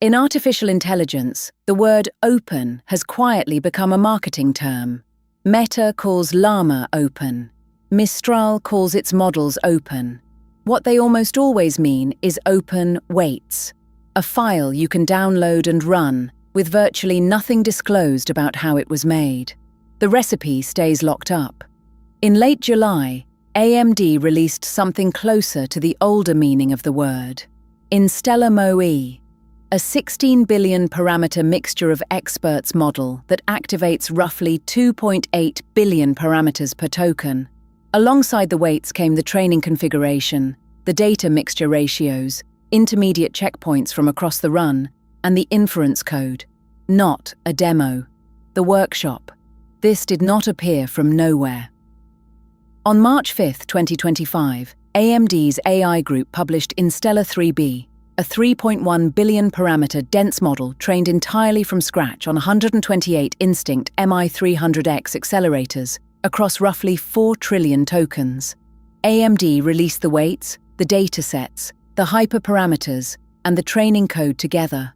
In artificial intelligence, the word open has quietly become a marketing term. Meta calls Llama open. Mistral calls its models open. What they almost always mean is open weights, a file you can download and run, with virtually nothing disclosed about how it was made. The recipe stays locked up. In late July, AMD released something closer to the older meaning of the word. Instella-MoE, a 16 billion parameter mixture of experts model that activates roughly 2.8 billion parameters per token. Alongside the weights came the training configuration, the data mixture ratios, intermediate checkpoints from across the run, and the inference code. Not a demo. The workshop. This did not appear from nowhere. On March 5, 2025, AMD's AI group published Instella 3B, a 3.1 billion parameter dense model trained entirely from scratch on 128 Instinct MI300X accelerators across roughly 4 trillion tokens. AMD released the weights, the datasets, the hyperparameters, and the training code together.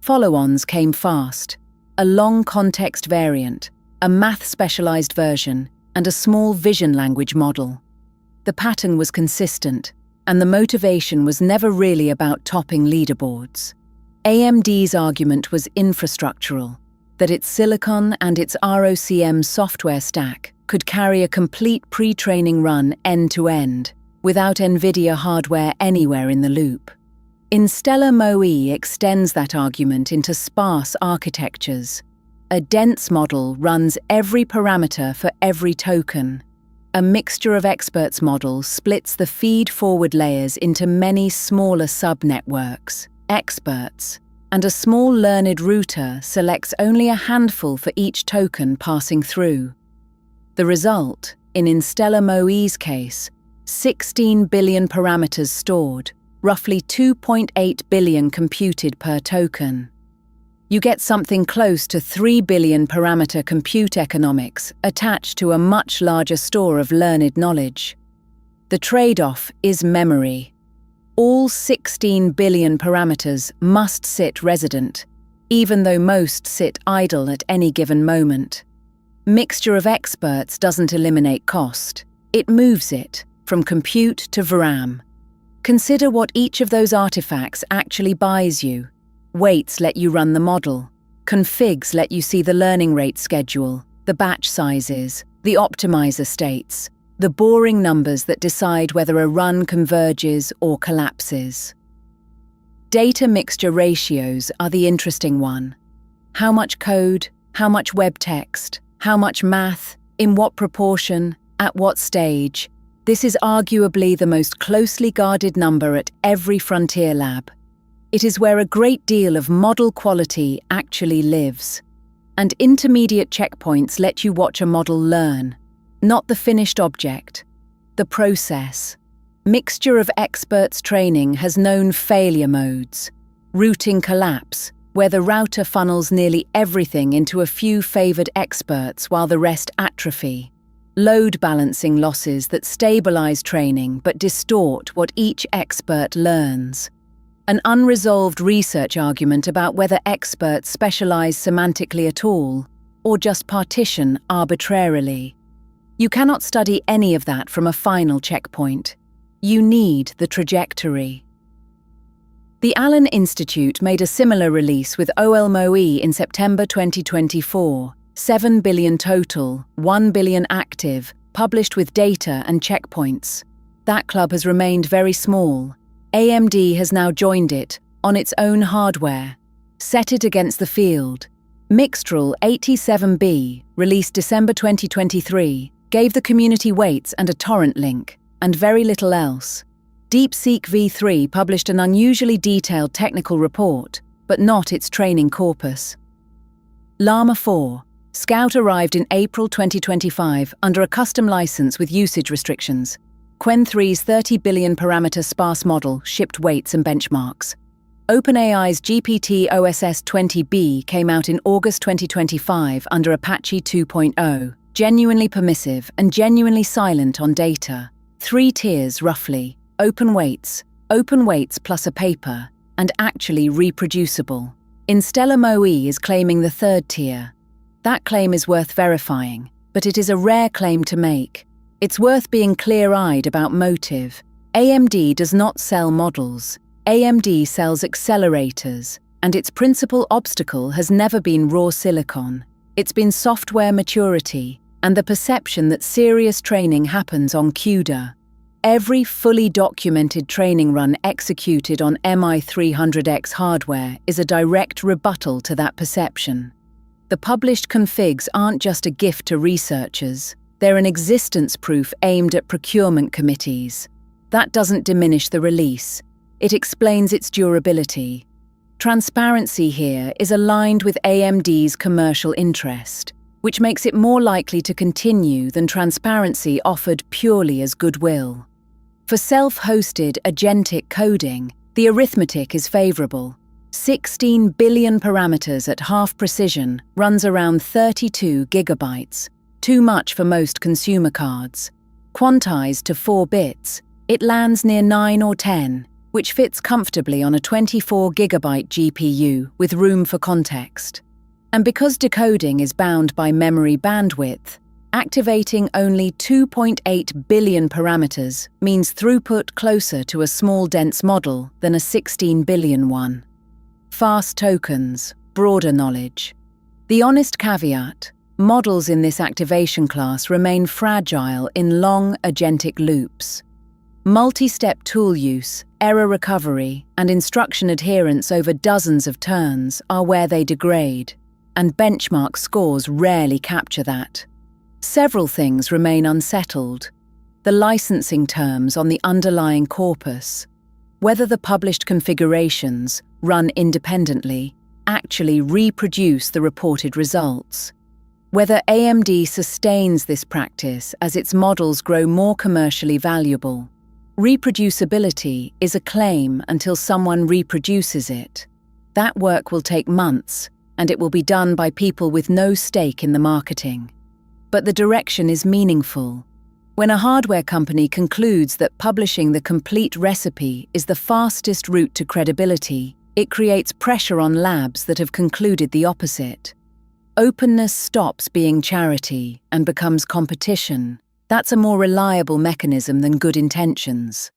Follow-ons came fast: a long context variant, a math-specialized version, and a small vision language model. The pattern was consistent, and the motivation was never really about topping leaderboards. AMD's argument was infrastructural, that its silicon and its ROCm software stack could carry a complete pre-training run end-to-end, without NVIDIA hardware anywhere in the loop. Instella-MoE extends that argument into sparse architectures. A dense model runs every parameter for every token. A mixture of experts model splits the feed-forward layers into many smaller subnetworks, experts, and a small learned router selects only a handful for each token passing through. The result, in Instella-MoE's case, 16 billion parameters stored, roughly 2.8 billion computed per token. You get something close to 3 billion parameter compute economics attached to a much larger store of learned knowledge. The trade-off is memory. All 16 billion parameters must sit resident, even though most sit idle at any given moment. Mixture of experts doesn't eliminate cost. It moves it from compute to VRAM. Consider what each of those artifacts actually buys you. Weights let you run the model. Configs let you see the learning rate schedule, the batch sizes, the optimizer states, the boring numbers that decide whether a run converges or collapses. Data mixture ratios are the interesting one. How much code, how much web text, how much math, in what proportion, at what stage. This is arguably the most closely guarded number at every frontier lab. It is where a great deal of model quality actually lives. And intermediate checkpoints let you watch a model learn, not the finished object, the process. Mixture of experts training has known failure modes. Routing collapse, where the router funnels nearly everything into a few favored experts while the rest atrophy. Load balancing losses that stabilize training but distort what each expert learns. An unresolved research argument about whether experts specialize semantically at all, or just partition arbitrarily. You cannot study any of that from a final checkpoint. You need the trajectory. The Allen Institute made a similar release with OL-MoE in September 2024, 7 billion total, 1 billion active, published with data and checkpoints. That club has remained very small. AMD has now joined it, on its own hardware. Set it against the field. Mixtral 87B, released December 2023, gave the community weights and a torrent link, and very little else. DeepSeek v3 published an unusually detailed technical report, but not its training corpus. Llama 4. Scout arrived in April 2025 under a custom license with usage restrictions. Qwen 3's 30 billion parameter sparse model shipped weights and benchmarks. OpenAI's GPT-OSS-20B came out in August 2025 under Apache 2.0, genuinely permissive and genuinely silent on data. 3 tiers roughly: open weights plus a paper, and actually reproducible. Instella-MoE is claiming the third tier. That claim is worth verifying, but it is a rare claim to make. It's worth being clear-eyed about motive. AMD does not sell models. AMD sells accelerators, and its principal obstacle has never been raw silicon. It's been software maturity and the perception that serious training happens on CUDA. Every fully documented training run executed on MI300X hardware is a direct rebuttal to that perception. The published configs aren't just a gift to researchers, they're an existence proof aimed at procurement committees. That doesn't diminish the release, it explains its durability. Transparency here is aligned with AMD's commercial interest, which makes it more likely to continue than transparency offered purely as goodwill. For self-hosted agentic coding, the arithmetic is favorable. 16 billion parameters at half precision runs around 32 gigabytes, too much for most consumer cards. Quantized to 4 bits, it lands near 9 or 10, which fits comfortably on a 24 gigabyte GPU with room for context. And because decoding is bound by memory bandwidth, activating only 2.8 billion parameters means throughput closer to a small dense model than a 16 billion one. Fast tokens, broader knowledge. The honest caveat: models in this activation class remain fragile in long agentic loops. Multi-step tool use, error recovery, and instruction adherence over dozens of turns are where they degrade, and benchmark scores rarely capture that. Several things remain unsettled. The licensing terms on the underlying corpus, whether the published configurations, run independently, actually reproduce the reported results, whether AMD sustains this practice as its models grow more commercially valuable. Reproducibility is a claim until someone reproduces it. That work will take months, and it will be done by people with no stake in the marketing. But the direction is meaningful. When a hardware company concludes that publishing the complete recipe is the fastest route to credibility, it creates pressure on labs that have concluded the opposite. Openness stops being charity and becomes competition. That's a more reliable mechanism than good intentions.